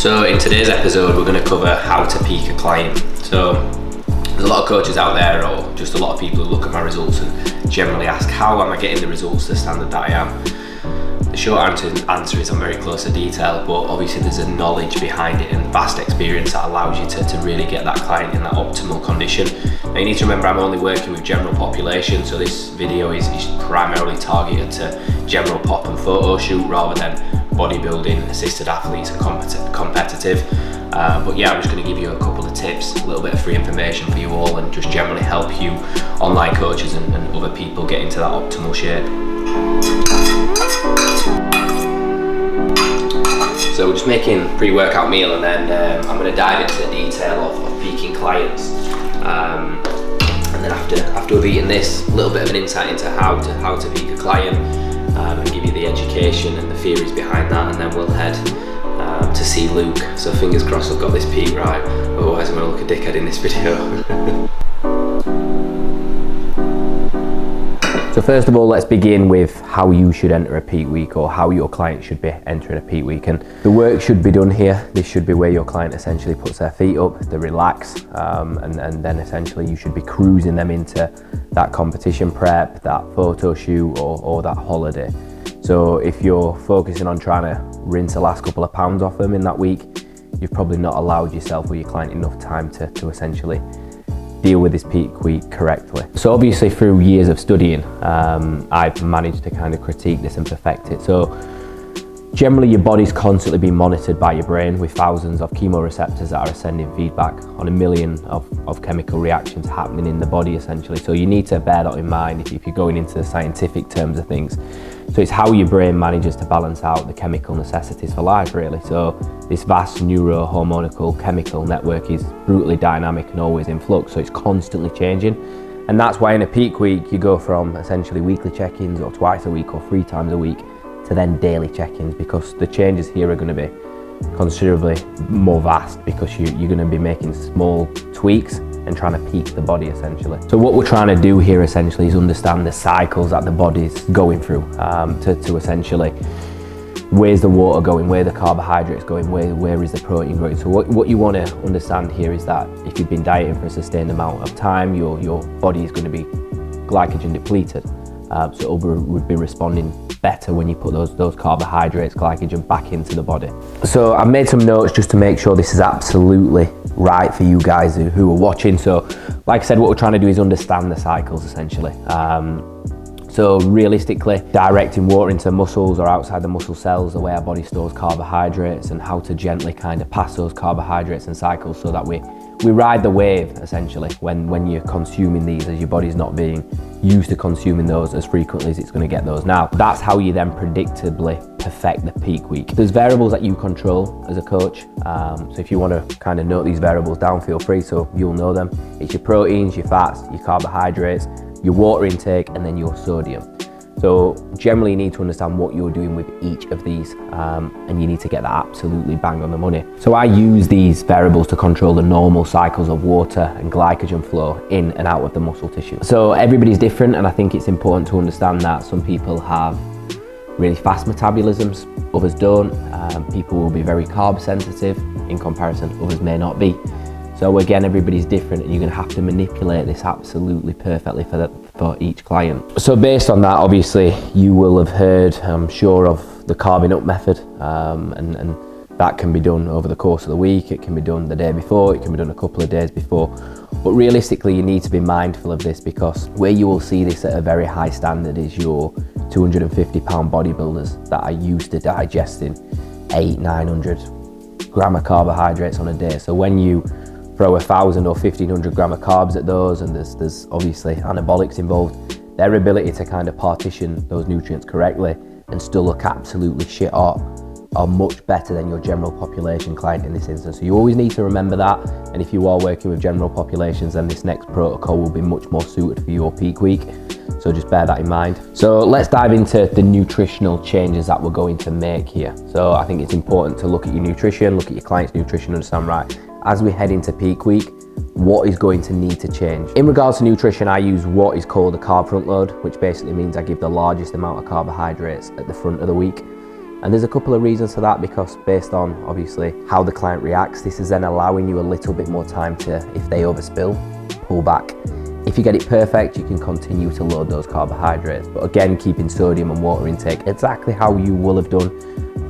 So in today's episode, we're going to cover how to peak a client. So there's a lot of coaches out there, or just a lot of people who look at my results and generally ask, how am I getting the results to the standard that I am? The short answer is I'm very close to detail, but obviously there's a knowledge behind it and vast experience that allows you to really get that client in that optimal condition. Now you need to remember I'm only working with general population, so this video is primarily targeted to general pop and photo shoot rather than bodybuilding, assisted athletes and competitive. But yeah, I'm just going to give you a couple of tips, a little bit of free information for you all, and just generally help you online coaches and other people get into that optimal shape. So we're just making pre-workout meal, and then I'm going to dive into the detail of peaking clients. And then after we've eaten this, a little bit of an insight into how to peak a client, and give you the education and the theories behind that, and then we'll head to see Luke. So fingers crossed I've got this peak right, otherwise I'm going to look a dickhead in this video. So first of all, let's begin with how you should enter a peak week, or how your client should be entering a peak week. And the work should be done here. This should be where your client essentially puts their feet up, they relax, and then essentially you should be cruising them into that competition prep, that photo shoot, or that holiday. So if you're focusing on trying to rinse the last couple of pounds off them in that week, you've probably not allowed yourself or your client enough time to essentially deal with this peak week correctly. So obviously through years of studying, I've managed to kind of critique this and perfect it. So generally your body's constantly being monitored by your brain with thousands of chemoreceptors that are sending feedback on a million of chemical reactions happening in the body essentially. So you need to bear that in mind if you're going into the scientific terms of things. So it's how your brain manages to balance out the chemical necessities for life really. So this vast neurohormonal chemical network is brutally dynamic and always in flux, so it's constantly changing. And that's why in a peak week you go from essentially weekly check-ins or twice a week or 3 times a week to then daily check-ins, because the changes here are going to be considerably more vast, because you're going to be making small tweaks and trying to peak the body essentially. So what we're trying to do here essentially is understand the cycles that the body's going through, to essentially, where's the water going, where the carbohydrates going, where is the protein going. So what you want to understand here is that if you've been dieting for a sustained amount of time, your body is going to be glycogen depleted. So it would be responding better when you put those carbohydrates, glycogen back into the body. So I've made some notes just to make sure this is absolutely right for you guys who are watching. So like I said, what we're trying to do is understand the cycles essentially. So realistically, directing water into muscles or outside the muscle cells, the way our body stores carbohydrates, and how to gently kind of pass those carbohydrates and cycles so that we ride the wave essentially when you're consuming these, as your body's not being used to consuming those as frequently as it's going to get those now. That's how you then predictably perfect the peak week. There's variables that you control as a coach. So if you want to kind of note these variables down, feel free, so you'll know them. It's your proteins, your fats, your carbohydrates, your water intake, and then your sodium. So generally you need to understand what you're doing with each of these, and you need to get that absolutely bang on the money. So I use these variables to control the normal cycles of water and glycogen flow in and out of the muscle tissue. So everybody's different, and I think it's important to understand that some people have really fast metabolisms, others don't. People will be very carb sensitive in comparison, others may not be. So again, everybody's different, and you're going to have to manipulate this absolutely perfectly for each client. So based on that, obviously, you will have heard, I'm sure, of the carving up method, and that can be done over the course of the week. It can be done the day before, it can be done a couple of days before. But realistically, you need to be mindful of this, because where you will see this at a very high standard is your 250-pound bodybuilders that are used to digesting 800-900 gram of carbohydrates on a day. So when you throw 1,000 or 1,500 gram of carbs at those, and there's obviously anabolics involved, their ability to kind of partition those nutrients correctly and still look absolutely shit hot are much better than your general population client in this instance. So you always need to remember that, and if you are working with general populations, then this next protocol will be much more suited for your peak week. So just bear that in mind. So let's dive into the nutritional changes that we're going to make here. So I think it's important to look at your nutrition, look at your client's nutrition, understand, right, as we head into peak week, what is going to need to change. In regards to nutrition, I use what is called a carb front load, which basically means I give the largest amount of carbohydrates at the front of the week. And there's a couple of reasons for that, because based on obviously how the client reacts, this is then allowing you a little bit more time to, if they overspill, pull back. If you get it perfect, you can continue to load those carbohydrates, but again, keeping sodium and water intake exactly how you will have done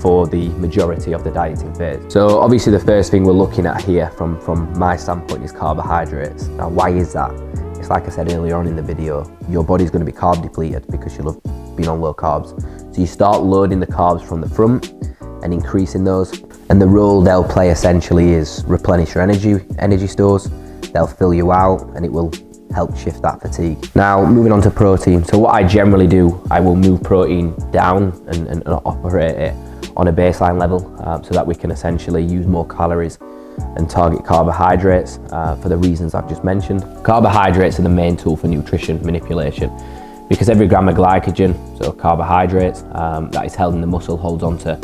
for the majority of the dieting phase. So obviously the first thing we're looking at here from my standpoint is carbohydrates. Now, why is that? It's like I said earlier on in the video, your body's going to be carb depleted because you'll have been on low carbs. So you start loading the carbs from the front and increasing those. And the role they'll play essentially is replenish your energy stores. They'll fill you out and it will help shift that fatigue. Now, moving on to protein. So what I generally do, I will move protein down and operate it on a baseline level so that we can essentially use more calories and target carbohydrates for the reasons I've just mentioned. Carbohydrates are the main tool for nutrition manipulation because every gram of glycogen, so carbohydrates, that is held in the muscle holds on to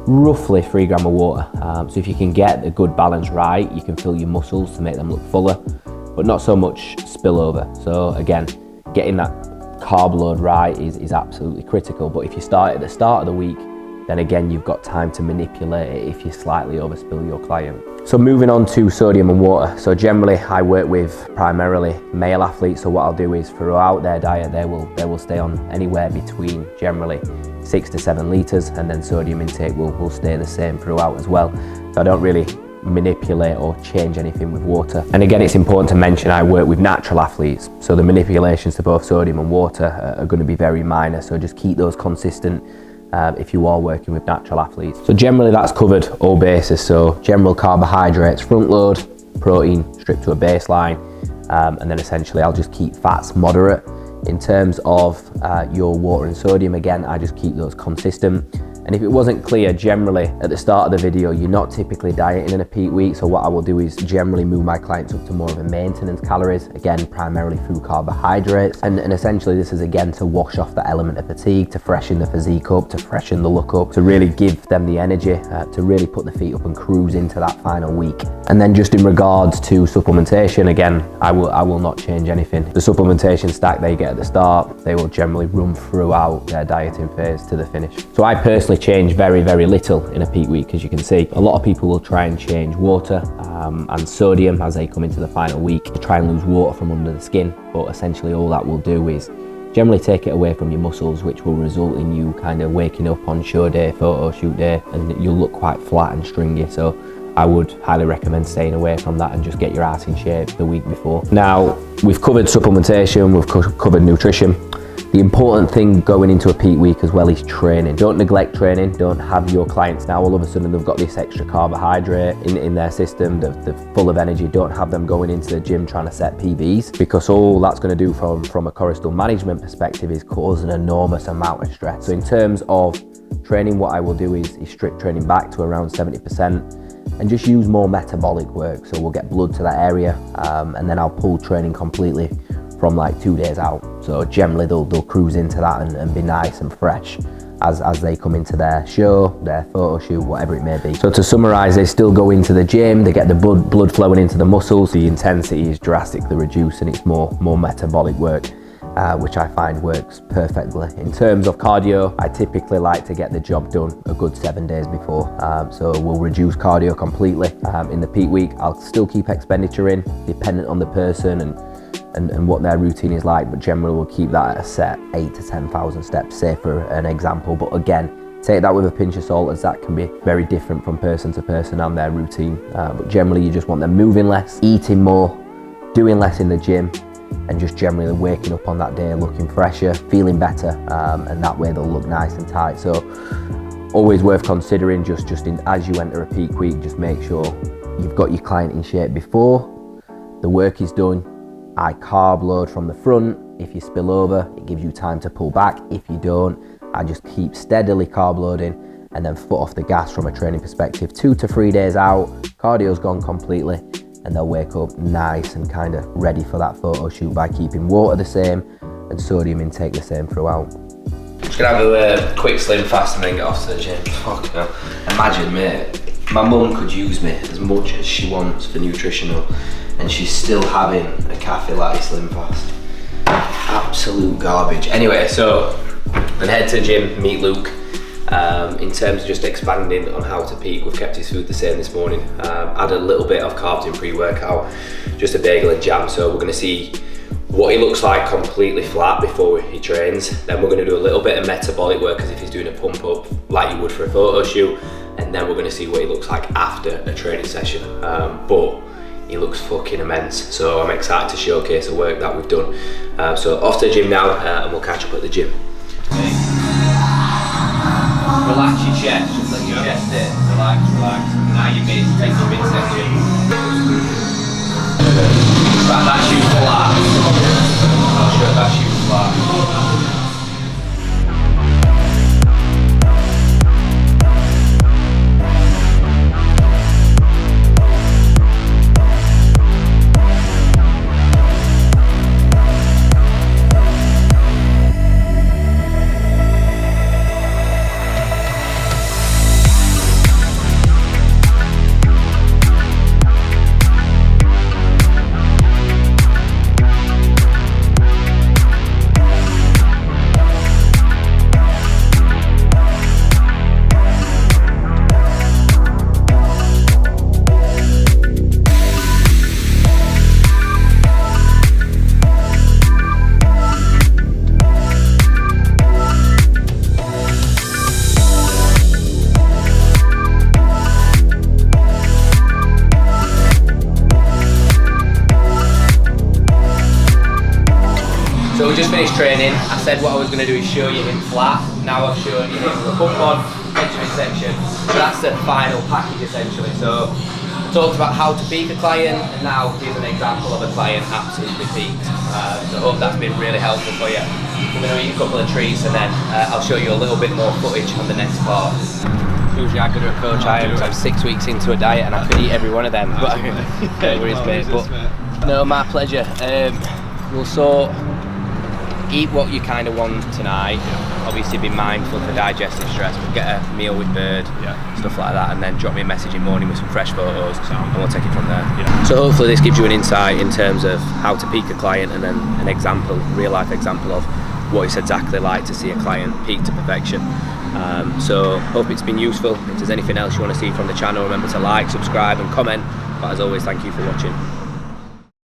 roughly 3 grams of water. So if you can get a good balance right, you can fill your muscles to make them look fuller, but not so much spillover. So again, getting that carb load right is absolutely critical. But if you start at the start of the week, then again, you've got time to manipulate it if you slightly overspill your client. So moving on to sodium and water. So generally I work with primarily male athletes. So what I'll do is throughout their diet, they will stay on anywhere between generally 6 to 7 litres, and then sodium intake will stay the same throughout as well. So I don't really manipulate or change anything with water. And again, it's important to mention I work with natural athletes. So the manipulations to both sodium and water are going to be very minor. So just keep those consistent if you are working with natural athletes. So generally that's covered all bases. So general carbohydrates, front load, protein stripped to a baseline, and then essentially I'll just keep fats moderate. In terms of your water and sodium, again, I just keep those consistent. And if it wasn't clear, generally at the start of the video, you're not typically dieting in a peak week. So what I will do is generally move my clients up to more of a maintenance calories, again, primarily through carbohydrates. And essentially this is again to wash off the element of fatigue, to freshen the physique up, to freshen the look up, to really give them the energy, to really put the feet up and cruise into that final week. And then just in regards to supplementation, again, I will not change anything. The supplementation stack they get at the start, they will generally run throughout their dieting phase to the finish. So I personally change very, very little in a peak week. As you can see, a lot of people will try and change water and sodium as they come into the final week to try and lose water from under the skin, but essentially all that will do is generally take it away from your muscles, which will result in you kind of waking up on show day, photo shoot day, and you'll look quite flat and stringy. So I would highly recommend staying away from that and just get your ass in shape the week before. Now, we've covered supplementation, we've covered nutrition. The important thing going into a peak week as well is training. Don't neglect training. Don't have your clients now all of a sudden they've got this extra carbohydrate in their system, they're full of energy. Don't have them going into the gym trying to set PBs, because all that's going to do from a cortisol management perspective is cause an enormous amount of stress. So in terms of training, what I will do is strip training back to around 70% and just use more metabolic work. So we'll get blood to that area and then I'll pull training completely from like 2 days out. So generally they'll cruise into that and be nice and fresh as they come into their show, their photo shoot, whatever it may be. So to summarize, they still go into the gym, they get the blood flowing into the muscles, the intensity is drastically reduced and it's more metabolic work, which I find works perfectly. In terms of cardio, I typically like to get the job done a good 7 days before. So we'll reduce cardio completely. In the peak week, I'll still keep expenditure in, dependent on the person and what their routine is like, but generally we'll keep that at a set 8 to 10,000 steps, say for an example. But again, take that with a pinch of salt, as that can be very different from person to person and their routine. But generally you just want them moving less, eating more, doing less in the gym, and just generally waking up on that day looking fresher, feeling better, and that way they'll look nice and tight. So always worth considering, just as you enter a peak week, just make sure you've got your client in shape before the work is done. I carb load from the front. If you spill over, it gives you time to pull back. If you don't, I just keep steadily carb loading and then foot off the gas from a training perspective. 2 to 3 days out, cardio's gone completely, and they'll wake up nice and kind of ready for that photo shoot by keeping water the same and sodium intake the same throughout. Just gonna have a quick slim fast and then get off to the gym. Fuck no. Imagine, mate, my mum could use me as much as she wants for nutritional, and she's still having a cafe latte slim fast. Absolute garbage. Anyway, so I'm gonna head to the gym, meet Luke. In terms of just expanding on how to peak, we've kept his food the same this morning. Add a little bit of carbs in pre-workout, just a bagel and jam. So we're going to see what he looks like completely flat before he trains. Then we're going to do a little bit of metabolic work as if he's doing a pump up like you would for a photo shoot. And then we're going to see what he looks like after a training session. But he looks fucking immense. So I'm excited to showcase the work that we've done. So off to the gym now, and we'll catch up at the gym. Relax your chest, just let your chest in. Relax, relax. Now your mids, take your midsection. Right, that's you flat. I'll show that's you flat. So we just finished training. I said what I was going to do is show you him flat. Now I've shown you him with a pump on, Benjamin section. So that's the final package essentially. So I talked about how to peak a client, and now here's an example of a client absolutely peaked. So I hope that's been really helpful for you. We're going to eat a couple of treats and then I'll show you a little bit more footage on the next part. Usually how good a coach I am, because I'm 6 weeks into a diet and I could eat every one of them. But no, my pleasure. We'll sort eat what you kind of want tonight. Obviously be mindful for digestive stress, but get a meal with Bird, stuff like that, and then drop me a message in the morning with some fresh photos and we'll take it from there. So hopefully this gives you an insight in terms of how to peak a client, and then an example, real life example of what it's exactly like to see a client peak to perfection. So hope it's been useful. If there's anything else you want to see from the channel, remember to like, subscribe and comment. But as always, thank you for watching.